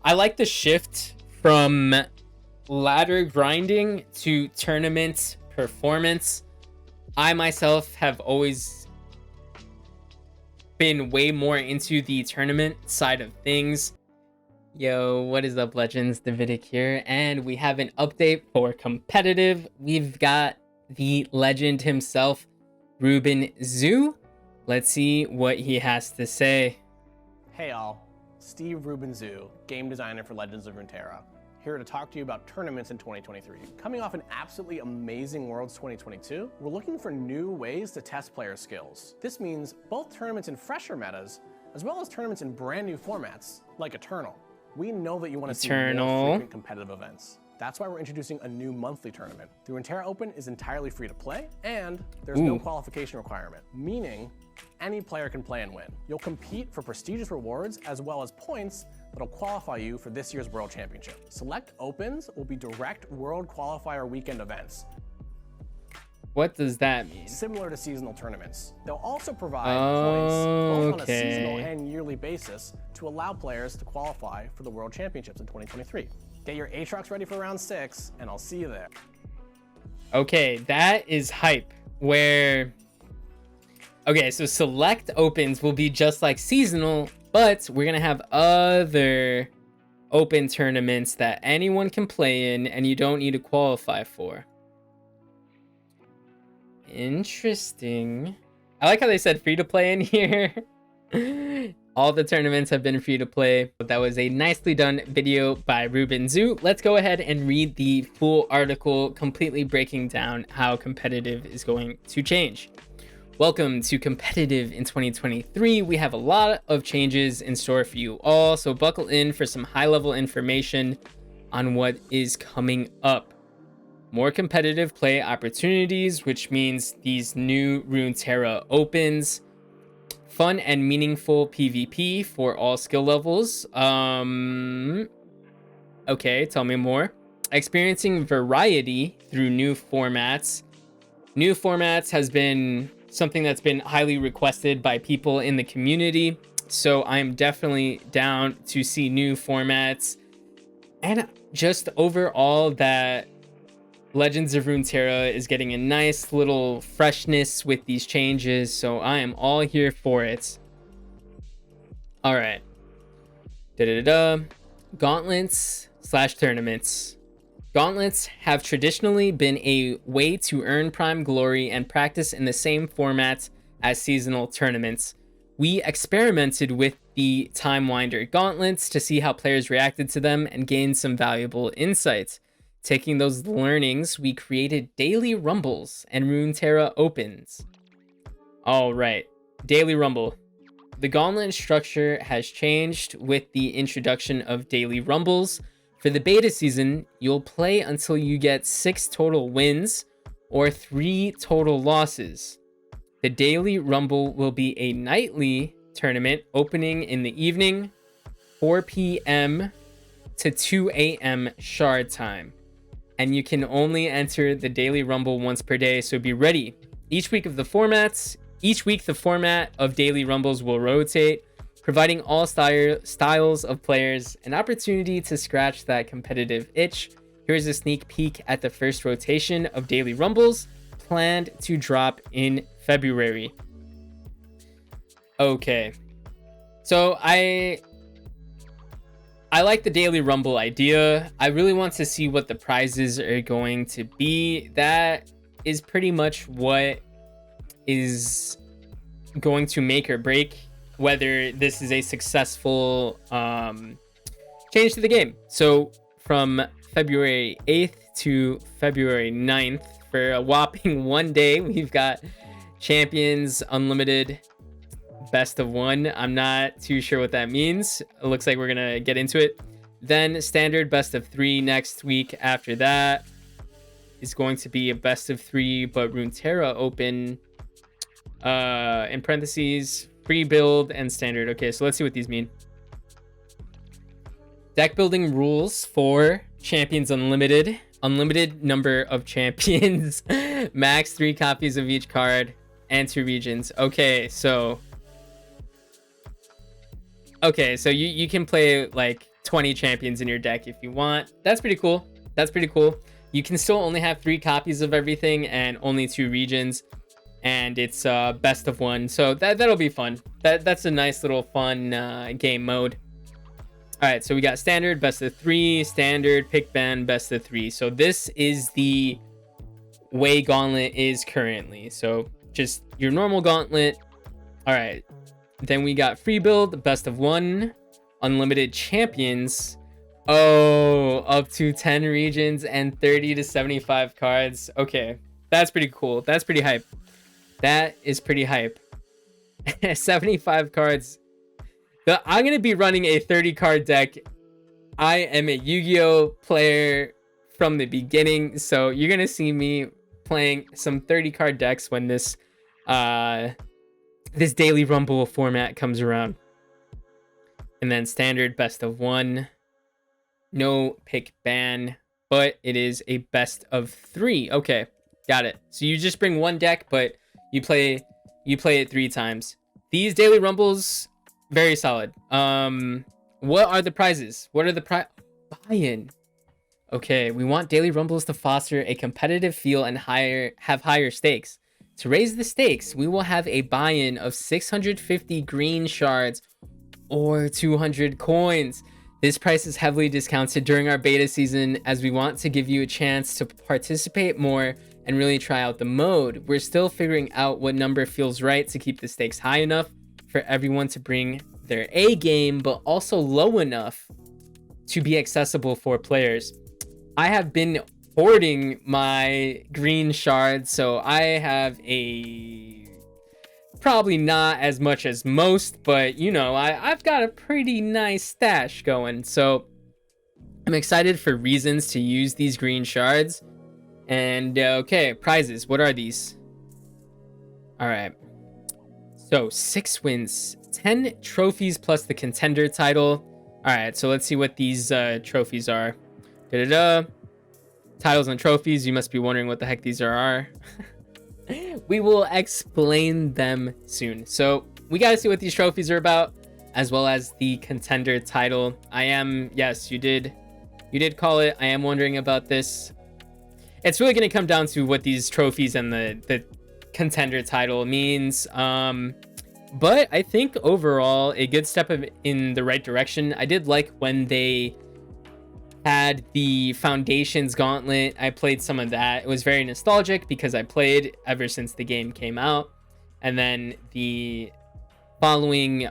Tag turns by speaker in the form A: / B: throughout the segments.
A: I like the shift from ladder grinding to tournament performance. I myself have always been way more into the tournament side of things. Yo, what is up, Legends? Davidic here, and we have an update for competitive. We've got the legend himself, Ruben Zoo. Let's see what he has to say.
B: Hey all, Steve Ruben Zoo, game designer for Legends of Runeterra, here to talk to you about tournaments in 2023. Coming off an absolutely amazing Worlds 2022, we're looking for new ways to test player skills. This means both tournaments in fresher metas, as well as tournaments in brand new formats, like Eternal. We know that you want to see more frequent competitive events. That's why we're introducing a new monthly tournament. The Runeterra Open is entirely free to play, and there's no qualification requirement, meaning any player can play and win. You'll compete for prestigious rewards as well as points that'll qualify you for this year's World Championship. Select Opens will be direct World Qualifier weekend events.
A: What does that mean?
B: Similar to seasonal tournaments. They'll also provide points both on a seasonal and yearly basis to allow players to qualify for the World Championships in 2023. Get your Aatrox ready for round 6, and I'll see you there.
A: Okay, that is hype. Okay, so select opens will be just like seasonal, but we're gonna have other open tournaments that anyone can play in and you don't need to qualify for. Interesting. I like how they said free to play in here. All the tournaments have been free to play. That was a nicely done video by Ruben Zoo. Let's go ahead and read the full article, completely breaking down how competitive is going to change. Welcome to competitive in 2023. We have a lot of changes in store for you all, so buckle in for some high-level information on what is coming up. More competitive play opportunities, which means these new Runeterra opens. Fun and meaningful PvP for all skill levels. Okay, tell me more. Experiencing variety through new formats. New formats has been something that's been highly requested by people in the community, so I'm definitely down to see new formats. And just overall that Legends of Runeterra is getting a nice little freshness with these changes, so I am all here for it. All right. Gauntlets / tournaments. Gauntlets have traditionally been a way to earn prime glory and practice in the same format as seasonal tournaments. We experimented with the Time Winder gauntlets to see how players reacted to them and gained some valuable insights. Taking those learnings, we created daily rumbles and Runeterra opens. All right, daily rumble. The gauntlet structure has changed with the introduction of daily rumbles. For the beta season, you'll play until you get 6 total wins or 3 total losses. The daily rumble will be a nightly tournament opening in the evening, 4 p.m. to 2 a.m. shard time. And you can only enter the daily rumble once per day, so be ready. Each week the format of daily rumbles will rotate, providing all styles of players an opportunity to scratch that competitive itch. Here's a sneak peek at the first rotation of daily rumbles, planned to drop in February. Okay, so I like the daily rumble idea. I really want to see what the prizes are going to be. That is pretty much what is going to make or break whether this is a successful change to the game. So from February 8th to February 9th, for a whopping 1 day, we've got Champions Unlimited Best of 1. I'm not too sure what that means. It looks like we're gonna get into it. Then Standard Best of 3 next week. After that is going to be a Best of 3, but Runeterra Open, in parentheses, free build and standard. Okay, so let's see what these mean. Deck building rules for Champions Unlimited. Unlimited number of champions. Max 3 copies of each card and 2 regions. Okay, so you can play like 20 champions in your deck if you want. That's pretty cool. That's pretty cool. You can still only have 3 copies of everything and only 2 regions, and it's best of 1, so that'll be fun. That's a nice little fun game mode. All right, so we got standard, best of 3, standard, pick ban, best of 3. So this is the way Gauntlet is currently. So just your normal Gauntlet. All right, then we got free build, best of 1, unlimited champions. Oh, up to 10 regions and 30 to 75 cards. Okay, that's pretty cool. That's pretty hype. That is pretty hype. 75 cards. I'm going to be running a 30 card deck. I am a Yu-Gi-Oh player from the beginning, so you're going to see me playing some 30 card decks when this this daily rumble format comes around. And then standard, best of 1. No pick ban, but it is a best of 3. Okay, got it. So you just bring 1 deck, but you play it 3 times. These daily rumbles, very solid. What are the prizes? What are the buy-in? Okay, we want daily rumbles to foster a competitive feel and have higher stakes. To raise the stakes, we will have a buy-in of 650 green shards or 200 coins. This price is heavily discounted during our beta season, as we want to give you a chance to participate more and really try out the mode. We're still figuring out what number feels right to keep the stakes high enough for everyone to bring their A game, but also low enough to be accessible for players. I have been hoarding my green shards, so I have probably not as much as most, but you know, I've got a pretty nice stash going. So I'm excited for reasons to use these green shards. And okay, prizes, what are these? All right, so 6 wins, 10 trophies plus the contender title. All right, so let's see what these trophies are. Titles and trophies. You must be wondering what the heck these are. We will explain them soon. So we got to see what these trophies are about, as well as the contender title. Yes, you did call it. I am wondering about this. It's really going to come down to what these trophies and the contender title means. But I think overall a good step in the right direction. I did like when they had the Foundations Gauntlet. I played some of that. It was very nostalgic because I played ever since the game came out. And then the following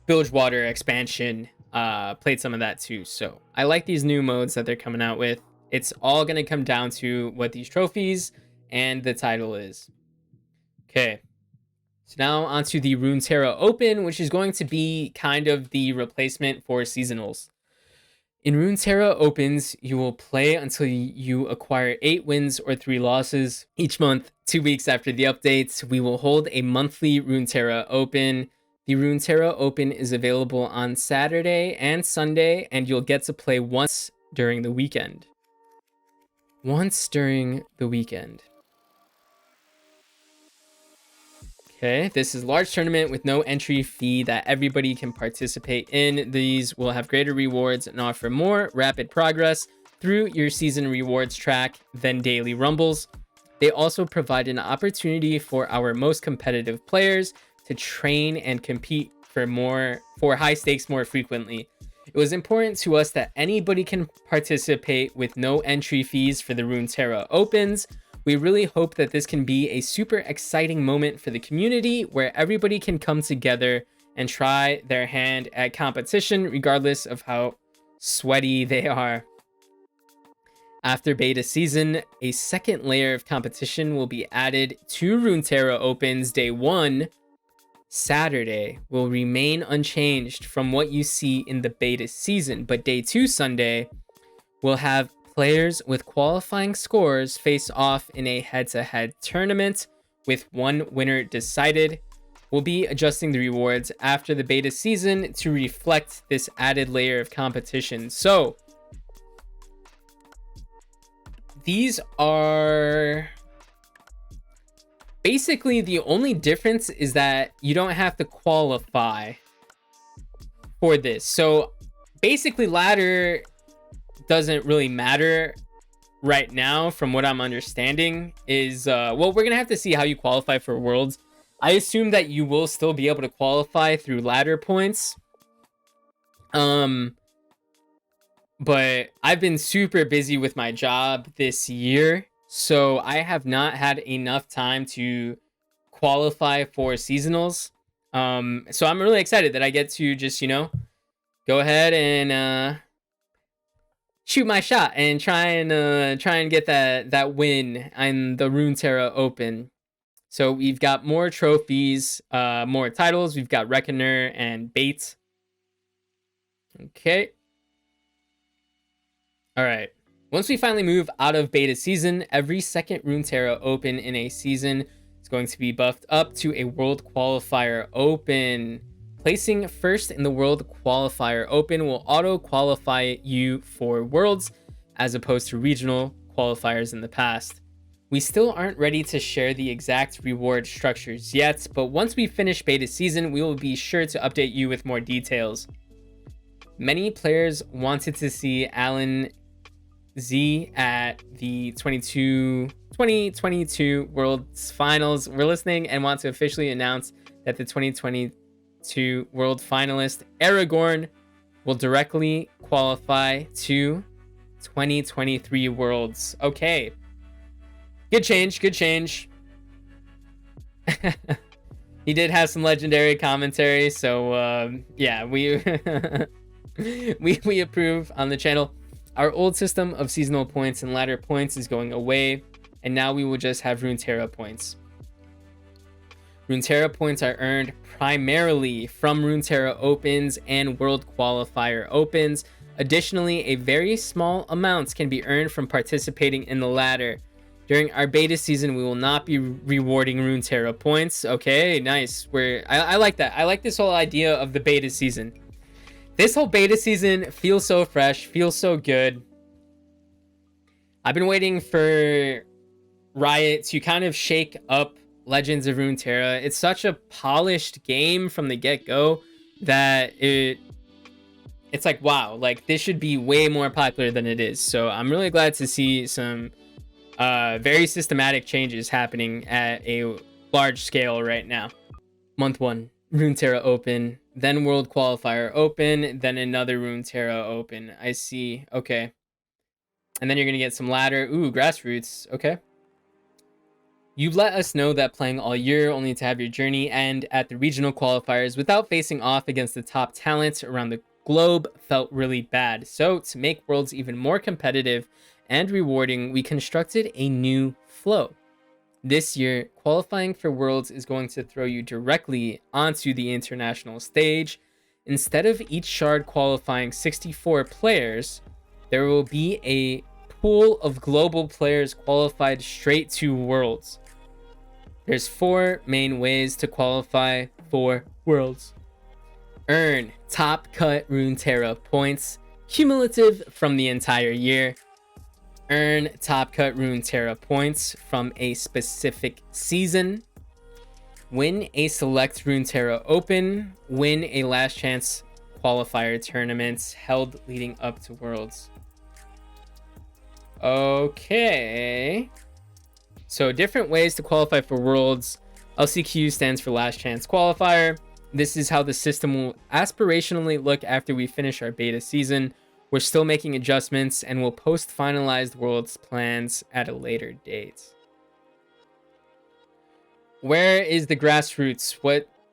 A: Bilgewater expansion, played some of that too. So I like these new modes that they're coming out with. It's all going to come down to what these trophies and the title is. Okay. So now onto the Runeterra Open, which is going to be kind of the replacement for seasonals. In Runeterra Opens, you will play until you acquire 8 wins or 3 losses. Each month, 2 weeks after the updates, we will hold a monthly Runeterra Open. The Runeterra Open is available on Saturday and Sunday, and you'll get to play once during the weekend. Once during the weekend. Okay, this is a large tournament with no entry fee that everybody can participate in. These will have greater rewards and offer more rapid progress through your season rewards track than daily rumbles. They also provide an opportunity for our most competitive players to train and compete for high stakes more frequently. It was important to us that anybody can participate with no entry fees for the Runeterra Opens. We really hope that this can be a super exciting moment for the community where everybody can come together and try their hand at competition, regardless of how sweaty they are. After beta season, a second layer of competition will be added to Runeterra Opens. Day 1, Saturday, will remain unchanged from what you see in the beta season, but Day 2, Sunday, will have players with qualifying scores face off in a head-to-head tournament with one winner decided. We'll be adjusting the rewards after the beta season to reflect this added layer of competition. So these are basically the only difference is that you don't have to qualify for this. So basically ladder doesn't really matter right now, from what I'm understanding. Is well, we're gonna have to see how you qualify for worlds. I assume that you will still be able to qualify through ladder points. But I've been super busy with my job this year, so I have not had enough time to qualify for seasonals. So I'm really excited that I get to just, go ahead and shoot my shot and try and get that win in the Runeterra Open. So we've got more trophies, more titles. We've got Reckoner and Bait. Okay. All right. Once we finally move out of beta season, every second Runeterra Open in a season is going to be buffed up to a World Qualifier Open. Placing first in the World Qualifier Open will auto-qualify you for Worlds, as opposed to regional qualifiers in the past. We still aren't ready to share the exact reward structures yet, but once we finish beta season, we will be sure to update you with more details. Many players wanted to see Alan Z at the 2022 Worlds Finals. We're listening and want to officially announce that the 2022 World Finalist Aragorn will directly qualify to 2023 Worlds. Okay. Good change, good change. He did have some legendary commentary, so yeah, we we approve on the channel. Our old system of seasonal points and ladder points is going away, and now we will just have Runeterra points. Runeterra points are earned primarily from Runeterra Opens and World Qualifier Opens. Additionally, a very small amount can be earned from participating in the ladder. During our beta season, we will not be rewarding Runeterra points. Okay, nice. I like that. I like this whole idea of the beta season. This whole beta season feels so fresh, feels so good. I've been waiting for Riot to kind of shake up Legends of Runeterra. It's such a polished game from the get-go that it's like, wow, like this should be way more popular than it is. So I'm really glad to see some very systematic changes happening at a large scale right now. Month 1, Runeterra Open, then World Qualifier Open, then another Runeterra Open. I see. Okay. And then you're going to get some ladder. Ooh, grassroots. Okay. You've let us know that playing all year only to have your journey end at the regional qualifiers without facing off against the top talent around the globe felt really bad. So to make Worlds even more competitive and rewarding, we constructed a new flow. This year, qualifying for Worlds is going to throw you directly onto the international stage. Instead of each shard qualifying 64 players, there will be a pool of global players qualified straight to Worlds. There's 4 main ways to qualify for Worlds. Earn top cut Runeterra points, cumulative from the entire year. Earn top cut Runeterra points from a specific season. Win a select Runeterra Open. Win a last chance qualifier tournaments held leading up to Worlds. Okay. So different ways to qualify for Worlds. LCQ stands for last chance qualifier. This is how the system will aspirationally look after we finish our beta season. We're still making adjustments and will post finalized Worlds plans at a later date. Where is the grassroots?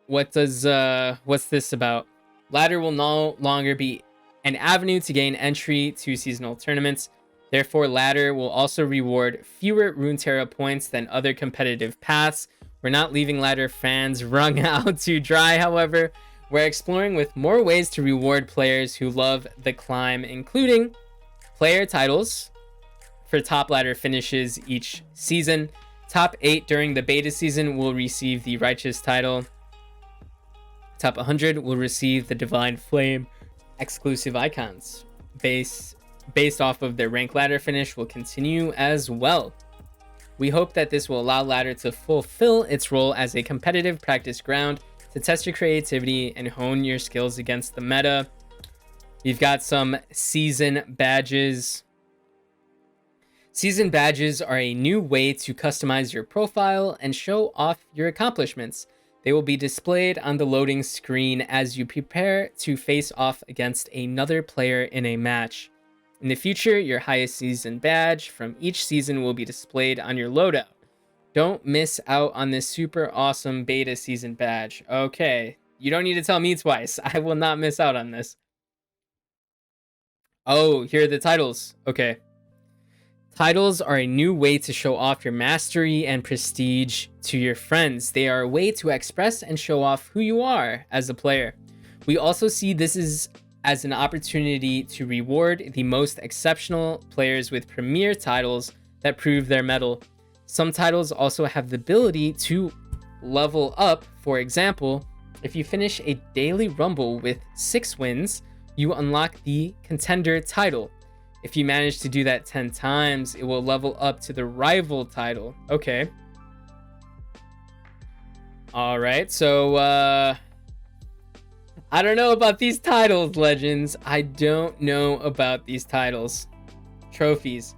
A: What's this about? Ladder will no longer be an avenue to gain entry to seasonal tournaments. Therefore, ladder will also reward fewer Runeterra points than other competitive paths. We're not leaving ladder fans wrung out to dry, however. We're exploring with more ways to reward players who love the climb, including player titles for top ladder finishes each season. Top 8 during the beta season will receive the Righteous title. Top 100 will receive the Divine Flame. Exclusive icons based off of their rank ladder finish will continue as well. We hope that this will allow ladder to fulfill its role as a competitive practice ground to test your creativity and hone your skills against the meta. We've got some season badges. Season badges are a new way to customize your profile and show off your accomplishments. They will be displayed on the loading screen as you prepare to face off against another player in a match. In the future, your highest season badge from each season will be displayed on your loadout. Don't miss out on this super awesome beta season badge. Okay, you don't need to tell me twice. I will not miss out on this. Oh, here are the titles. Okay. Titles are a new way to show off your mastery and prestige to your friends. They are a way to express and show off who you are as a player. We also see this as an opportunity to reward the most exceptional players with premier titles that prove their mettle. Some titles also have the ability to level up. For example, if you finish a daily rumble with 6 wins, you unlock the contender title. If you manage to do that 10 times, it will level up to the rival title. Okay. All right, so I don't know about these titles, Legends. I don't know about these titles. Trophies.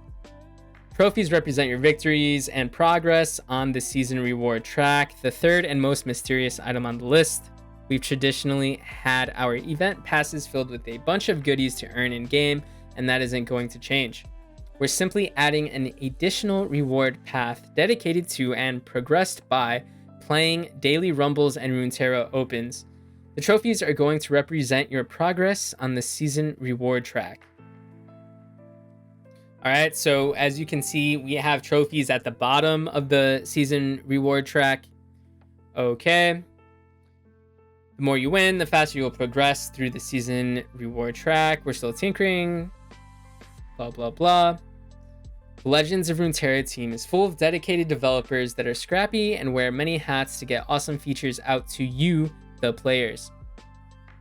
A: Trophies represent your victories and progress on the season reward track, the third and most mysterious item on the list. We've traditionally had our event passes filled with a bunch of goodies to earn in game, and that isn't going to change. We're simply adding an additional reward path dedicated to and progressed by playing daily rumbles and Runeterra opens. The trophies are going to represent your progress on the season reward track. All right, so as you can see, we have trophies at the bottom of the season reward track. Okay. The more you win, the faster you'll progress through the season reward track. We're still tinkering. Blah, blah, blah. The Legends of Runeterra team is full of dedicated developers that are scrappy and wear many hats to get awesome features out to you, the players.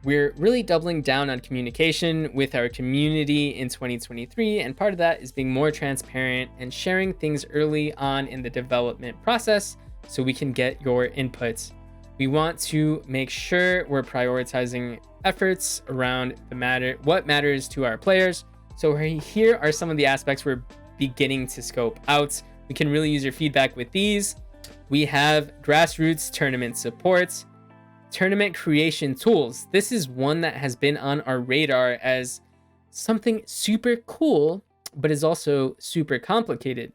A: We're really doubling down on communication with our community in 2023, and part of that is being more transparent and sharing things early on in the development process so we can get your inputs. We want to make sure we're prioritizing efforts around what matters to our players. So here are some of the aspects we're beginning to scope out. We can really use your feedback with these. We have grassroots tournament supports, tournament creation tools. This is one that has been on our radar as something super cool, but is also super complicated.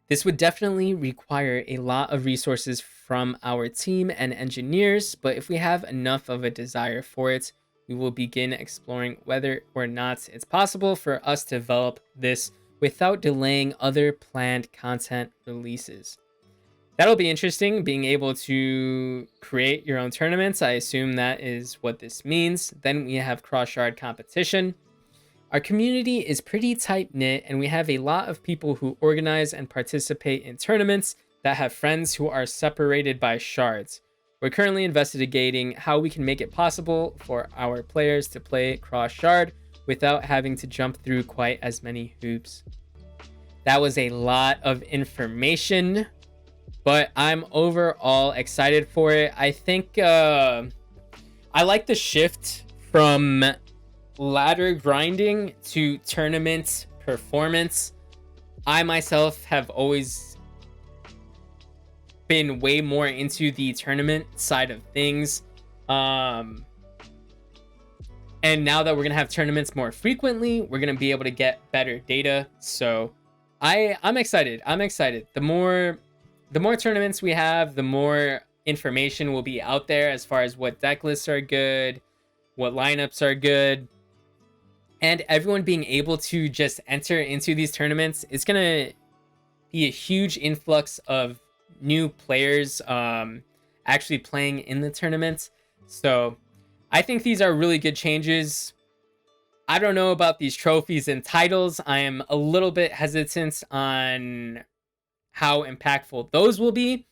A: This would definitely require a lot of resources from our team and engineers, but if we have enough of a desire for it, we will begin exploring whether or not it's possible for us to develop this without delaying other planned content releases. That'll be interesting, being able to create your own tournaments. I assume that is what this means. Then we have cross-shard competition. Our community is pretty tight-knit, and we have a lot of people who organize and participate in tournaments that have friends who are separated by shards. We're currently investigating how we can make it possible for our players to play cross-shard without having to jump through quite as many hoops. That was a lot of information, but I'm overall excited for it. I think I like the shift from ladder grinding to tournament performance. I myself have always been way more into the tournament side of things. And now that we're gonna have tournaments more frequently, we're gonna be able to get better data. So I'm excited. The more tournaments we have, the more information will be out there as far as what deck lists are good, what lineups are good, and everyone being able to just enter into these tournaments. It's gonna be a huge influx of new players actually playing in the tournaments. So I think these are really good changes. I don't know about these trophies and titles. I am a little bit hesitant on how impactful those will be,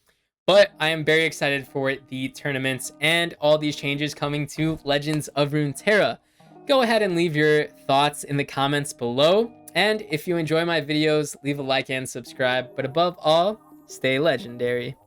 A: but I am very excited for the tournaments and all these changes coming to Legends of Runeterra. Go ahead and leave your thoughts in the comments below. And if you enjoy my videos, leave a like and subscribe. But above all, stay legendary.